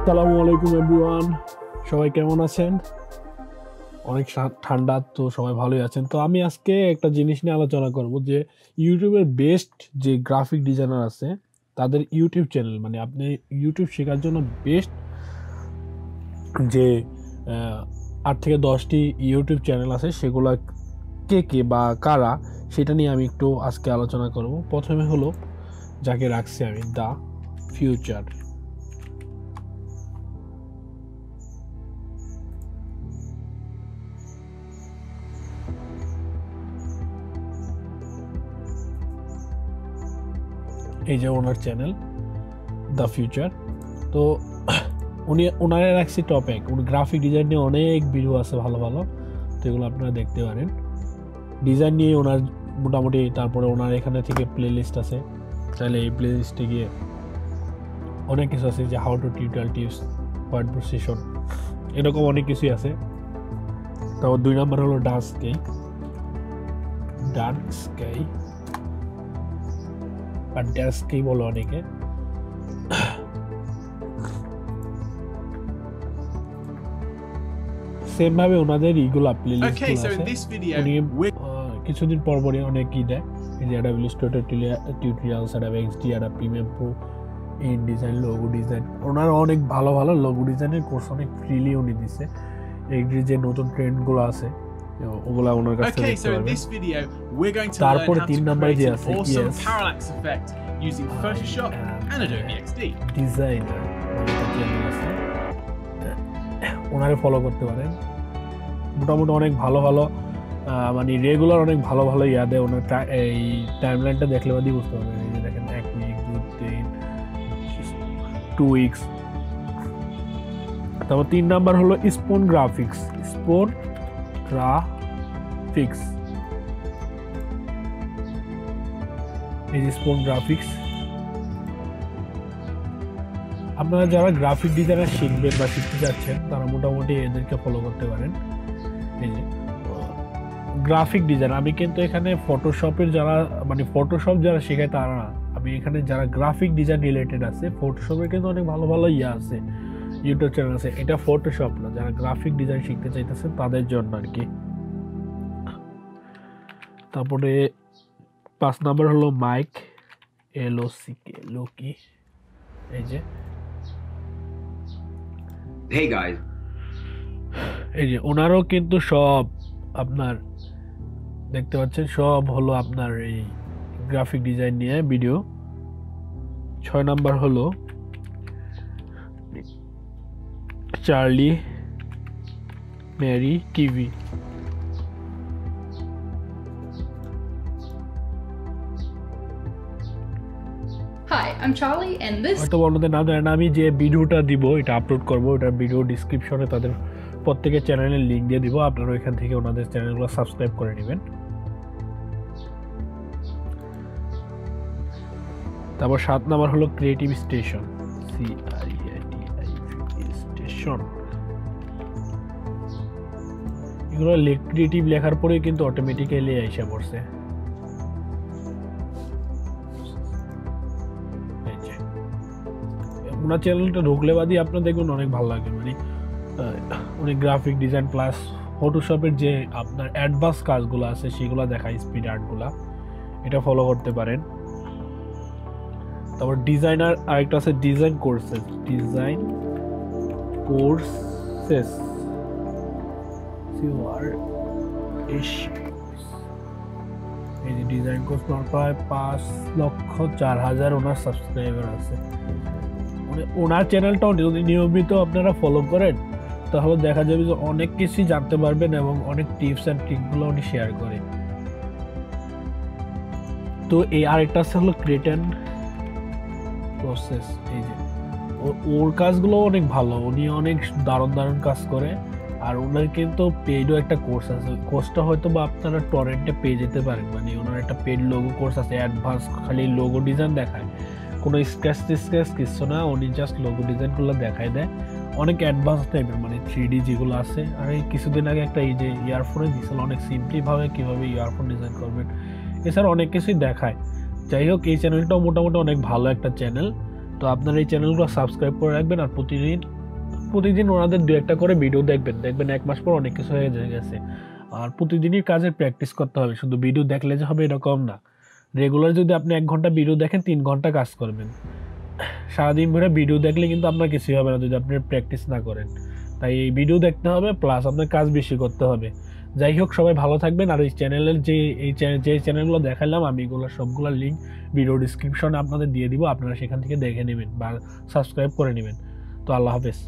আসসালামু আলাইকুম এভরিওয়ান, সবাই কেমন আছেন? অনেক ঠান্ডা, তো সবাই ভালোই আছেন। তো আমি আজকে একটা জিনিস নিয়ে আলোচনা করব যে ইউটিউবের বেস্ট যে গ্রাফিক ডিজাইনার আছে তাদের ইউটিউব চ্যানেল, মানে আপনি ইউটিউব শেখার জন্য বেস্ট যে 8 থেকে 10টি ইউটিউব চ্যানেল আছে সেগুলো কে বা কারা, সেটা নিয়ে আমি একটু আজকে আলোচনা করব। প্রথমে হলো যাকে রাখছি আমি, দ্য ফিউচার। এই যে ওনার চ্যানেল দ্য ফিউচার। তো ওনারে রাখছি টপিক, উনি গ্রাফিক ডিজাইন নিয়ে অনেক ভিডিও আছে ভালো ভালো, তো এগুলো আপনারা দেখতে পারেন। ডিজাইন নিয়ে ওনার মোটামুটি, তারপরে ওনার এখানে থেকে প্লে লিস্ট আছে, তাহলে এই প্লে লিস্টে গিয়ে অনেক কিছু আছে, যে how to tutorial tips, white board session, এরকম অনেক কিছুই আছে। তারপর 2 নম্বর হলো ডান্স স্কাই আর ড্যান্স কি বলো অনেকে। সেম ভাবে ওনাদের ইগুলা প্লেলিস্ট আছে, কিছুদিন পর পরই অনেক কি দেয়, এই যে adobe illustrator tutorials, adobe XD, adobe premium pro, InDesign, logo design. ওনার অনেক ভালো ভালো লোগো ডিজাইনের কোর্স অনেক ফ্রিলি উনি দিচ্ছে। এই যে নতুন ট্রেন্ডগুলো আছে ওগুলা ওনার কাছে দেখতে পাবেন। তারপরে 3 নম্বরে যে আছে using Photoshop and Adobe XD. Designer আছে, ওনারে ফলো করতে পারেন। মোটামুটি অনেক ভালো ভালো মানে রেগুলার অনেক ভালো ভালো ইয়া দেয়। ওনার এই টাইমলাইনটা দেখলে বাদই বুঝতে পারবেন। এই যে দেখেন 1 উইক, 2 উইকস। তারপর 3 নাম্বার হলো স্পোন গ্রাফিক্স। এই যে স্পোন গ্রাফিক্স, আপনারা যারা গ্রাফিক ডিজাইনার শিখবেন বা শিখতে চাচ্ছেন তারা মোটামুটি এদেরকে ফলো করতে পারেন। এই যে গ্রাফিক ডিজাইন, আমি কিন্তু এখানে ফটোশপের যারা, মানে ফটোশপ যারা শেখায় তারা না, আমি এখানে যারা গ্রাফিক ডিজাইন রিলেটেড আছে, ফটোশপের কিন্তু অনেক ভালো ভালো ইয়া আছে, ইউটিউব চ্যানেল আছে। এটা ফটোশপ না, যারা গ্রাফিক ডিজাইন শিখতে চাইতেছেন তাদের জন্য আর কি। তারপরে 5 নাম্বার হলো মাইক, লোকি। এই যে Hey guys, এই যে ওনারও কিন্তু সব আপনার দেখতে পাচ্ছেন, সব হলো আপনার এই গ্রাফিক ডিজাইন নিয়ে ভিডিও। 6 নাম্বার হলো Charlie Mary TV. Hi, I'm Charlie and this হয়তো অন্যদের নাম জানেন, আমি যে ভিডিওটা দিব এটা আপলোড করব, এটার ভিডিও ডিসক্রিপশনে তাদের প্রত্যেকের চ্যানেলের লিঙ্ক দিয়ে দিব, আপনারা ওইখান থেকে ওনাদের চ্যানেলগুলো সাবস্ক্রাইব করে নেবেন। তারপর 7 নাম্বার হলো ক্রিয়েটিভ স্টেশন, স্টেশন। এগুলো ক্রিয়েটিভ লেখার পরে কিন্তু অটোমেটিক্যালি এসে পড়ছে। ওনার চ্যানেলটা ঢুকলে বাদই আপনার দেখবেন অনেক ভালো লাগে, মানে অনেক গ্রাফিক ডিজাইন প্লাস ফটোশপের যে আপনার অ্যাডভান্স কাজগুলো আছে সেগুলো দেখায়, স্পিড আর্টগুলা, এটা ফলো করতে পারেন। তারপর ডিজাইনার আরেকটা আছে ডিজাইন কোর্সেস, এই যে ডিজাইন কোর্স প্রায় 5,04,000 ওনার সাবস্ক্রাইবার আছে। ওনার চ্যানেলটাও যদি নিয়মিত আপনারা ফলো করেন তাহলে দেখা যাবে যে অনেক কিছুই জানতে পারবেন এবং অনেক টিপস অ্যান্ড ট্রিকগুলো উনি শেয়ার করে। তো এই আরেকটা আছে হলো ক্রিয়েটন প্রসেস। এই যে ওর কাজগুলো অনেক ভালো, উনি অনেক দারুণ কাজ করে। আর ওনার কিন্তু পেইডও একটা কোর্স আছে, কোর্সটা হয়তো বা আপনারা টরেন্টে পেয়ে যেতে পারেন। মানে ওনার একটা পেইড লোগো কোর্স আছে, অ্যাডভান্স, খালি লোগো ডিজাইন দেখায়, কোনো স্ক্র্যাচ কিছু না, উনি জাস্ট লোগো ডিজাইনগুলো দেখায় দেয়, অনেক অ্যাডভান্স টাইপের, মানে 3D যেগুলো আছে। আর এই কিছুদিন আগে একটা এই যে ইয়ারফোনে দিয়েছিল, অনেক সিম্পলিভাবে কীভাবে ইয়ারফোন ডিজাইন করবেন, এছাড়া অনেক কিছুই দেখায়। যাই হোক, এই চ্যানেলটাও মোটামুটি অনেক ভালো একটা চ্যানেল। তো আপনারা এই চ্যানেলগুলো সাবস্ক্রাইব করে রাখবেন, আর প্রতিদিন ওনাদের 2-1টা করে ভিডিও দেখবেন 1 মাস পর অনেক কিছু হয়ে গেছে। আর প্রতিদিনই কাজের প্র্যাকটিস করতে হবে, শুধু ভিডিও দেখলে যে হবে এরকম না। রেগুলার যদি আপনি 1 ঘন্টা ভিডিও দেখেন, 3 ঘন্টা কাজ করবেন। সারাদিন ধরে ভিডিও দেখলে কিন্তু আপনার কিছুই হবে না যদি আপনি প্র্যাকটিস না করেন। তাই এই ভিডিও দেখতে হবে, প্লাস আপনার কাজ বেশি করতে হবে। যাই হোক, সবাই ভালো থাকবেন। আর এই চ্যানেলের যে চ্যানেলগুলো দেখালাম আমি, এগুলো সবগুলোর লিঙ্ক ভিডিও ডিসক্রিপশনে আপনাদের দিয়ে দিব, আপনারা সেখান থেকে দেখে নেবেন বা সাবস্ক্রাইব করে নেবেন। তো আল্লাহ হাফেজ।